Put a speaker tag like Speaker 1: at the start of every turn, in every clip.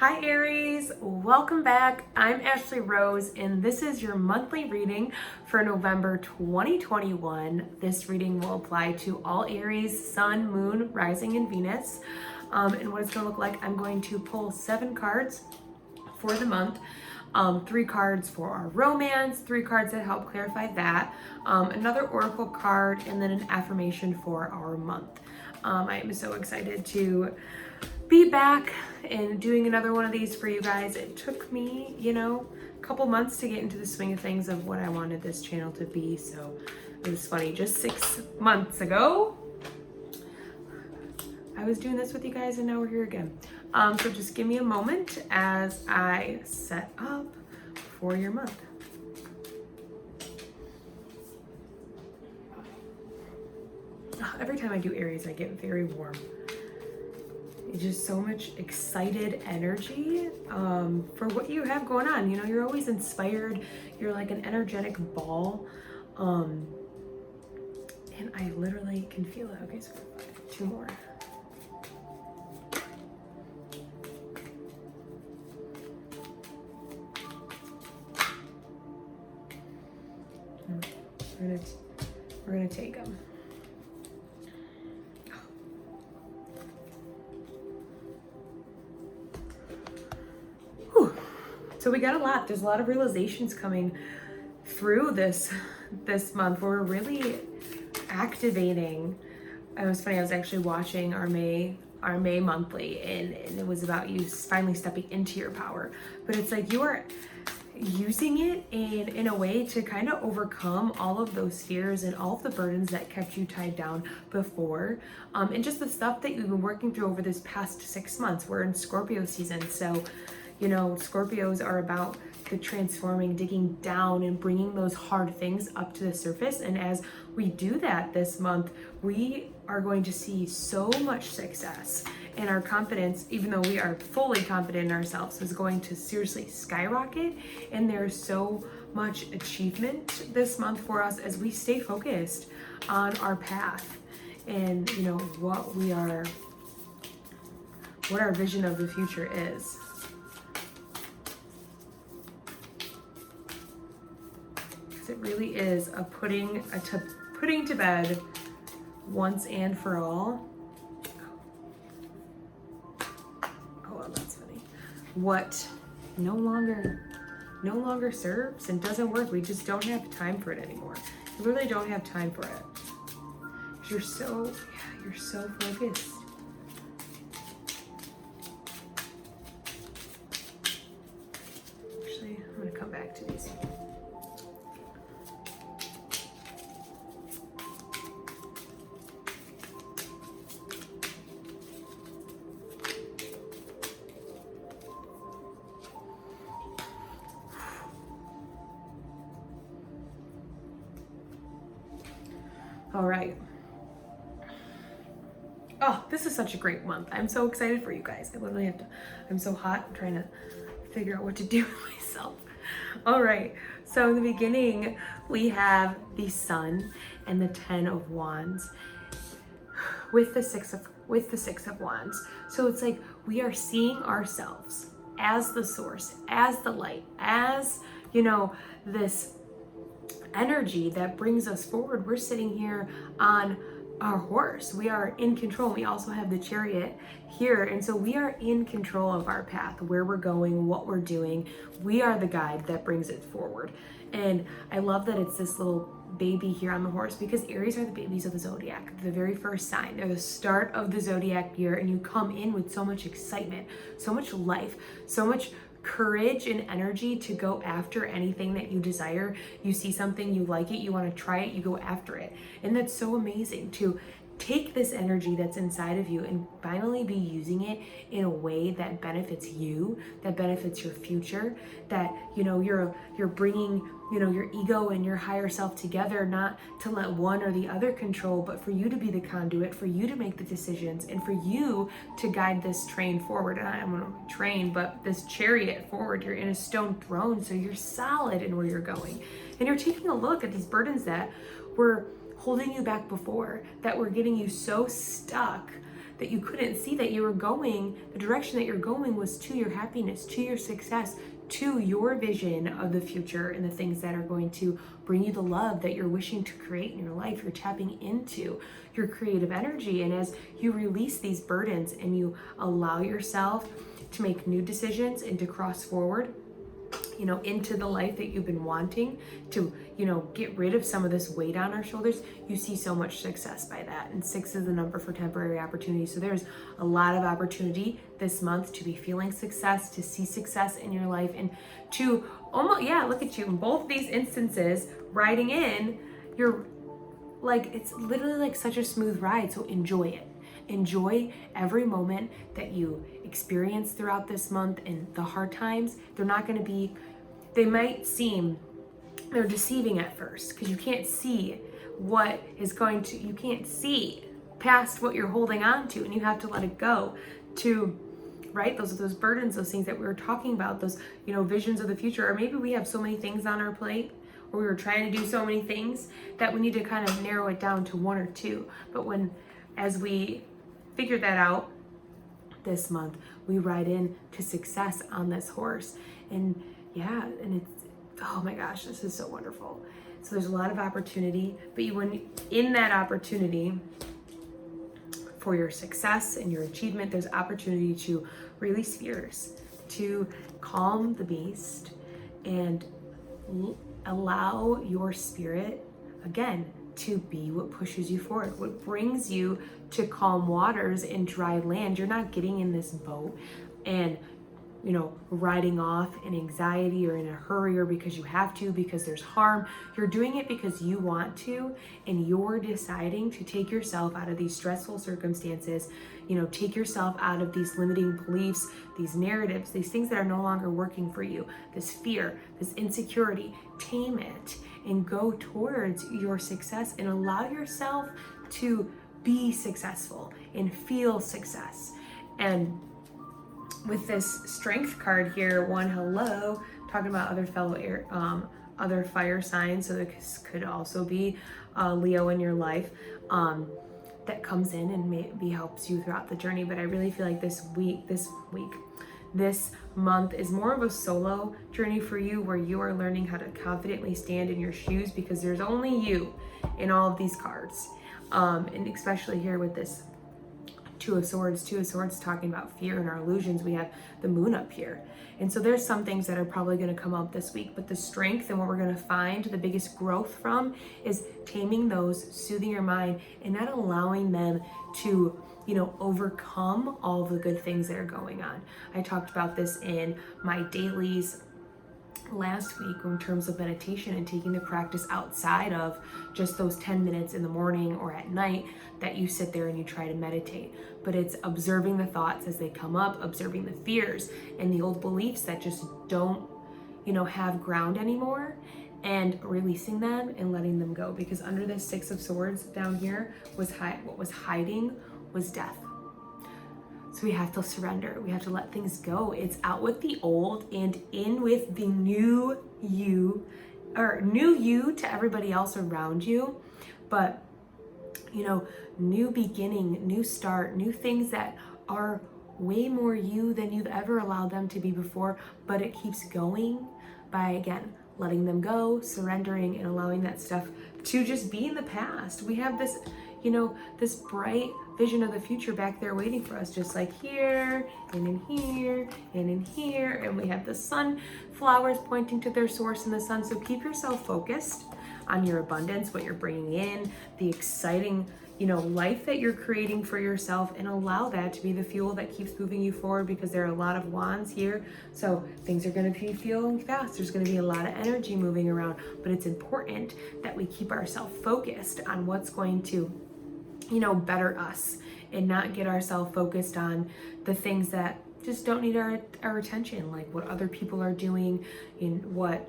Speaker 1: Hi Aries, welcome back. I'm Ashley Rose and this is your monthly reading for November 2021. This reading will apply to all Aries, Sun, Moon, Rising, and Venus. And what it's going to look like, I'm going to pull 7 cards for the month. 3 cards for our romance, 3 cards that help clarify that, another oracle card, and then an affirmation for our month. I am so excited to be back and doing another one of these for you guys. It took me, a couple months to get into the swing of things of what I wanted this channel to be. So it was funny, just 6 months ago, I was doing this with you guys and now we're here again. So just give me a moment as I set up for your month. Every time I do Aries, I get very warm. It's just so much excited energy for what you have going on. You're always inspired. You're like an energetic ball. And I literally can feel it. Okay, so 2 more. We're gonna take them. So we got a lot. There's a lot of realizations coming through this month. We're really activating. It was funny. I was actually watching our May monthly, and it was about you finally stepping into your power. But it's like you are using it in a way to kind of overcome all of those fears and all of the burdens that kept you tied down before, and just the stuff that you've been working through over this past 6 months. We're in Scorpio season, so Scorpios are about the transforming, digging down and bringing those hard things up to the surface. And as we do that this month, we are going to see so much success, and our confidence, even though we are fully confident in ourselves, is going to seriously skyrocket. And there's so much achievement this month for us as we stay focused on our path and what our vision of the future is. It really is a putting to bed once and for all. Oh, well, that's funny. What no longer serves and doesn't work. We just don't have time for it anymore. We really don't have time for it. You're so focused. Actually, I'm gonna come back to these. All right. Oh, this is such a great month. I'm so excited for you guys. I'm so hot. I'm trying to figure out what to do with myself. All right. So in the beginning, we have the Sun and the 10 of Wands with the 6 of Wands. So it's like we are seeing ourselves as the source, as the light, as, this energy that brings us forward. We're sitting here on our horse. We are in control. We also have the Chariot here. And so we are in control of our path, where we're going, what we're doing. We are the guide that brings it forward. And I love that it's this little baby here on the horse, because Aries are the babies of the zodiac, the very first sign. They're the start of the zodiac year, and you come in with so much excitement, so much life, so much courage and energy to go after anything that you desire. You see something, you like it, you want to try it, you go after it. And that's so amazing to take this energy that's inside of you and finally be using it in a way that benefits you, that benefits your future, that you're bringing your ego and your higher self together, not to let one or the other control, but for you to be the conduit, for you to make the decisions, and for you to guide this train forward. And I'm going to train, but this chariot forward. You're in a stone throne, so you're solid in where you're going, and you're taking a look at these burdens that were holding you back before, that were getting you so stuck that you couldn't see that you were going, the direction that you're going was to your happiness, to your success, to your vision of the future and the things that are going to bring you the love that you're wishing to create in your life. You're tapping into your creative energy. And as you release these burdens and you allow yourself to make new decisions and to cross forward, you know, into the life that you've been wanting, to, you know, get rid of some of this weight on our shoulders, you see so much success by that. And 6 is the number for temporary opportunity. So there's a lot of opportunity this month to be feeling success, to see success in your life, and to almost, yeah, look at you in both these instances, riding in, you're like, it's literally like such a smooth ride. So enjoy it. Enjoy every moment that you experience throughout this month. And the hard times, they're not going to be, they might seem, they're deceiving at first because you can't see what is going to, you can't see past what you're holding on to, and you have to let it go to, right? Those are those burdens, those things that we were talking about, those, you know, visions of the future. Or maybe we have so many things on our plate, or we were trying to do so many things that we need to kind of narrow it down to 1 or 2. But as we figure that out this month, we ride in to success on this horse. And yeah, and it's, oh my gosh, this is so wonderful. So there's a lot of opportunity, but when in that opportunity for your success and your achievement, there's opportunity to release fears, to calm the beast, and allow your spirit, again, to be what pushes you forward, what brings you to calm waters and dry land. You're not getting in this boat and, you know, riding off in anxiety or in a hurry or because you have to, because there's harm. You're doing it because you want to, and you're deciding to take yourself out of these stressful circumstances, you know, take yourself out of these limiting beliefs, these narratives, these things that are no longer working for you, this fear, this insecurity. Tame it and go towards your success and allow yourself to be successful and feel success. And with this strength card here, hello, talking about other fellow air, other fire signs. So this could also be Leo in your life that comes in and maybe helps you throughout the journey. But I really feel like this month is more of a solo journey for you, where you are learning how to confidently stand in your shoes, because there's only you in all of these cards. And especially here with this Two of Swords talking about fear and our illusions. We have the moon up here. And so there's some things that are probably going to come up this week, but the strength and what we're going to find the biggest growth from is taming those, soothing your mind, and not allowing them to, you know, overcome all the good things that are going on. I talked about this in my dailies last week in terms of meditation and taking the practice outside of just those 10 minutes in the morning or at night that you sit there and you try to meditate. But it's observing the thoughts as they come up, observing the fears and the old beliefs that just don't, you know, have ground anymore, and releasing them and letting them go. Because under this 6 of Swords down here was what was hiding was death. So we have to surrender. We have to let things go. It's out with the old and in with the new you, or new you to everybody else around you. But, you know, new beginning, new start, new things that are way more you than you've ever allowed them to be before. But it keeps going by, again, letting them go, surrendering, and allowing that stuff to just be in the past. We have this, you know, this bright vision of the future back there waiting for us, just like here and in here and in here. And we have the sunflowers pointing to their source in the sun. So keep yourself focused on your abundance, what you're bringing in, the exciting, you know, life that you're creating for yourself, and allow that to be the fuel that keeps moving you forward, because there are a lot of wands here. So things are going to be feeling fast. There's going to be a lot of energy moving around, but it's important that we keep ourselves focused on what's going to, you know, better us, and not get ourselves focused on the things that just don't need our attention, like what other people are doing and what,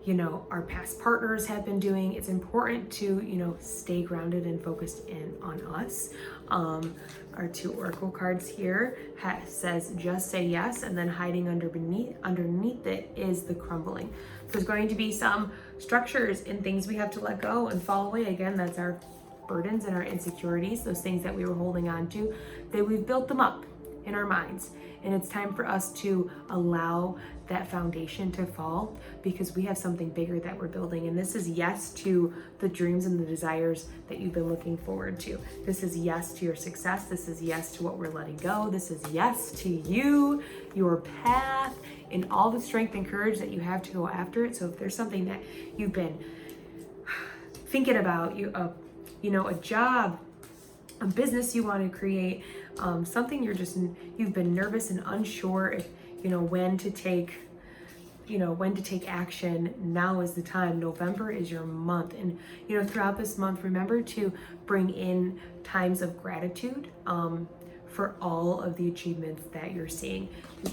Speaker 1: you know, our past partners have been doing. It's important to, you know, stay grounded and focused in on us. Our 2 oracle cards here says just say yes, and then hiding underneath it is the crumbling. So there's going to be some structures and things we have to let go and fall away. Again, that's our burdens and our insecurities, those things that we were holding on to, that we've built them up in our minds. And it's time for us to allow that foundation to fall, because we have something bigger that we're building. And this is yes to the dreams and the desires that you've been looking forward to. This is yes to your success. This is yes to what we're letting go. This is yes to you, your path, and all the strength and courage that you have to go after it. So if there's something that you've been thinking about, a job, a business you want to create, something you've been nervous and unsure if, when to take action, now is the time. November is your month. And, throughout this month, remember to bring in times of gratitude, for all of the achievements that you're seeing.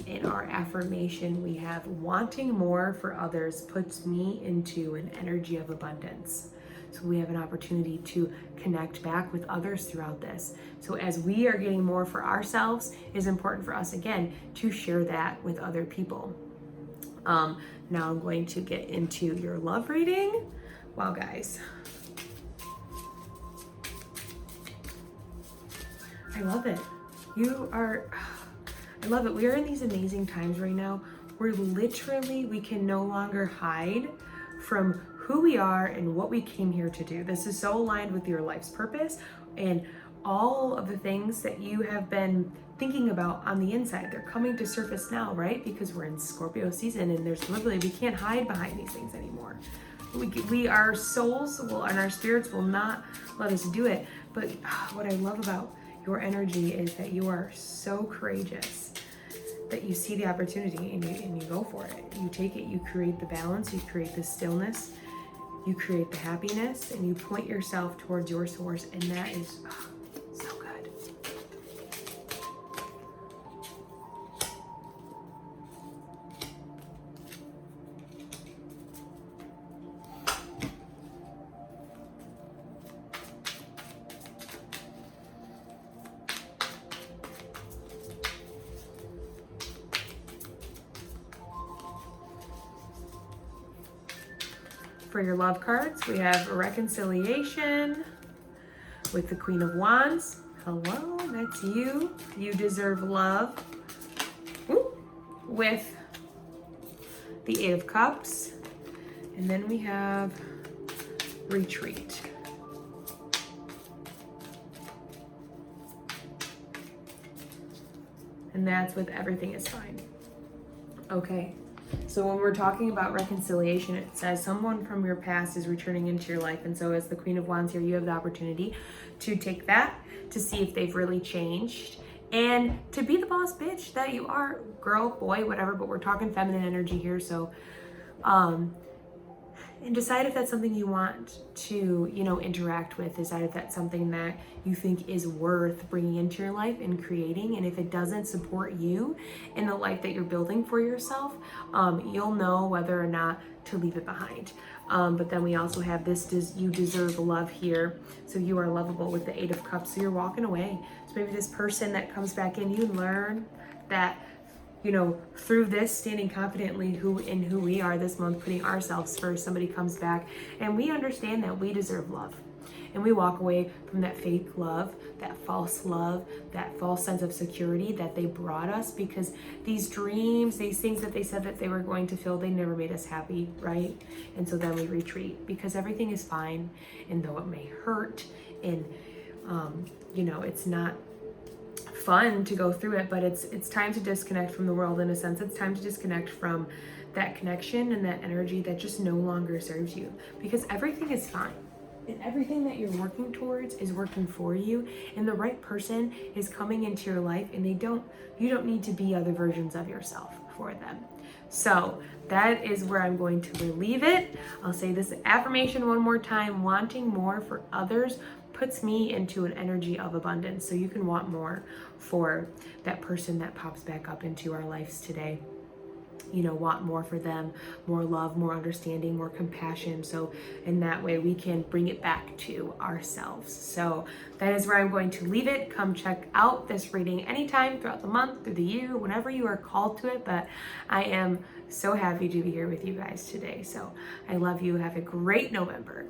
Speaker 1: In our affirmation, we have wanting more for others puts me into an energy of abundance. So we have an opportunity to connect back with others throughout this. So as we are getting more for ourselves, it is important for us, again, to share that with other people. Now I'm going to get into your love reading. Wow, guys. I love it. I love it. We are in these amazing times right now where literally we can no longer hide from who we are and what we came here to do. This is so aligned with your life's purpose and all of the things that you have been thinking about on the inside. They're coming to surface now, right? Because we're in Scorpio season, and there's literally, we can't hide behind these things anymore. Our souls will, and our spirits will not let us do it. But what I love about your energy is that you are so courageous, that you see the opportunity and you go for it. You take it, you create the balance, you create the stillness, you create the happiness, and you point yourself towards your source, and that is so good. For your love cards, we have a reconciliation with the Queen of Wands. Hello, that's you. You deserve love. Ooh. With the Eight of Cups. And then we have retreat. And that's with everything is fine. Okay. So when we're talking about reconciliation, it says someone from your past is returning into your life. And so as the Queen of Wands here, you have the opportunity to take that, to see if they've really changed, and to be the boss bitch that you are, girl, boy, whatever, but we're talking feminine energy here. So, and decide if that's something you want to, interact with. Decide if that's something that you think is worth bringing into your life and creating. And if it doesn't support you in the life that you're building for yourself, you'll know whether or not to leave it behind. But then we also have this, you deserve love here. So you are lovable with the Eight of Cups. So you're walking away. So maybe this person that comes back in, you learn that, through this, standing confidently who we are this month, putting ourselves first, somebody comes back and we understand that we deserve love. And we walk away from that fake love, that false sense of security that they brought us, because these dreams, these things that they said that they were going to fill, they never made us happy, right? And so then we retreat because everything is fine. And though it may hurt and, it's not fun to go through it, but it's time to disconnect from the world. In a sense, it's time to disconnect from that connection and that energy that just no longer serves you, because everything is fine and everything that you're working towards is working for you, and the right person is coming into your life, and you don't need to be other versions of yourself for them. So that is where I'm going to leave it. I'll say this affirmation one more time: wanting more for others puts me into an energy of abundance. So you can want more for that person that pops back up into our lives today. Want more for them, more love, more understanding, more compassion. So in that way, we can bring it back to ourselves. So that is where I'm going to leave it. Come check out this reading anytime throughout the month, through the year, whenever you are called to it. But I am so happy to be here with you guys today. So I love you. Have a great November.